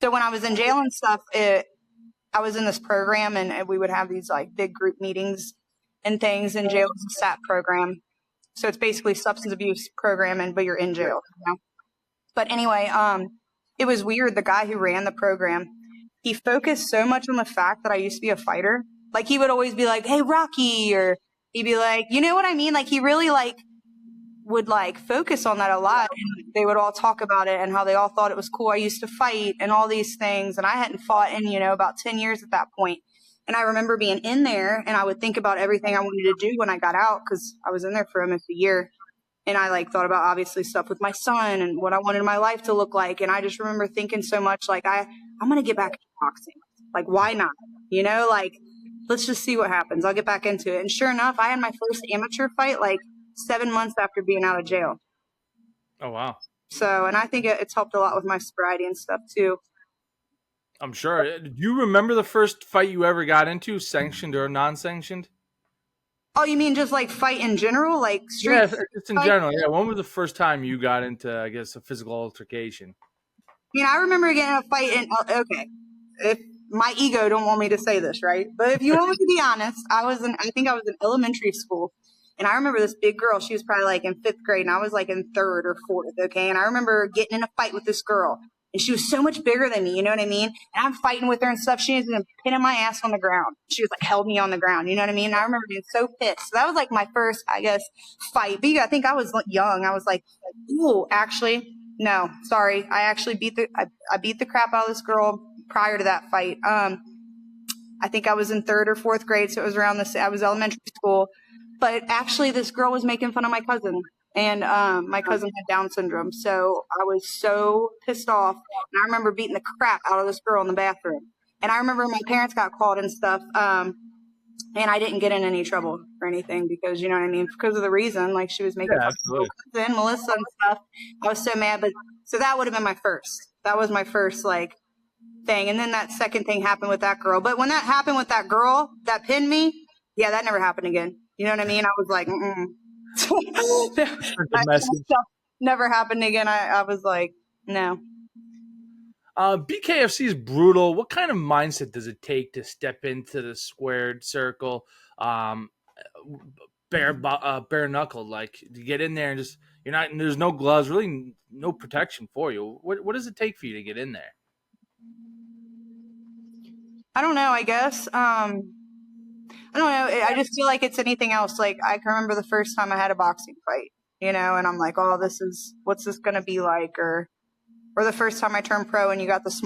So when I was in jail and stuff, I was in this program, and we would have these like big group meetings and things. In jail, it's a SAT program. So it's basically substance abuse program, but you're in jail. You know? But anyway, it was weird. The guy who ran the program, he focused so much on the fact that I used to be a fighter. Like he would always be like, "Hey, Rocky," or he'd be like, you know what I mean? Like he really like would like focus on that a lot, and they would all talk about it and how they all thought it was cool. I used to fight and all these things, and I hadn't fought in, about 10 years at that point. And I remember being in there, and I would think about everything I wanted to do when I got out, because I was in there for almost a year. And I like thought about obviously stuff with my son and what I wanted my life to look like. And I just remember thinking so much like, I'm going to get back into boxing. Like, why not? Like, let's just see what happens. I'll get back into it. And sure enough, I had my first amateur fight like 7 months after being out of jail. Oh, wow. So, and I think it's helped a lot with my sobriety and stuff too. I'm sure. Do you remember the first fight you ever got into, sanctioned or non-sanctioned? Oh, you mean just like fight in general? Like street? Yeah, just in general. Yeah. When was the first time you got into, I guess, a physical altercation? I remember getting in a fight okay, if my ego don't want me to say this, right? But if you want me to be honest, I think I was in elementary school. And I remember this big girl, she was probably like in 5th grade, and I was like in 3rd or 4th, okay? And I remember getting in a fight with this girl, and she was so much bigger than me, you know what I mean? And I'm fighting with her and stuff. She was pinning my ass on the ground. She was like, held me on the ground, you know what I mean? And I remember being so pissed. So that was like my first, I guess, fight. But I think I was young. I was like, ooh, actually, no, sorry. I actually beat the crap out of this girl prior to that fight. I think I was in 3rd or 4th grade, so it was around I was elementary school. But actually, this girl was making fun of my cousin, and my cousin had Down syndrome. So I was so pissed off, and I remember beating the crap out of this girl in the bathroom. And I remember my parents got called and stuff, and I didn't get in any trouble or anything because, you know what I mean, because of the reason, like she was making fun of my cousin, Melissa and stuff. I was so mad. But so that would have been my first. That was my first, like, thing. And then that second thing happened with that girl. But when that happened with that girl that pinned me, yeah, that never happened again. You know what I mean? I was like, never happened again. I was like, no. BKFC is brutal. What kind of mindset does it take to step into the squared circle, bare knuckled, like to get in there and just there's no gloves, really no protection for you. What does it take for you to get in there? I don't know. I guess. I don't know. I just feel like it's anything else. Like I can remember the first time I had a boxing fight, and I'm like, oh, what's this going to be like? Or the first time I turned pro and you got the small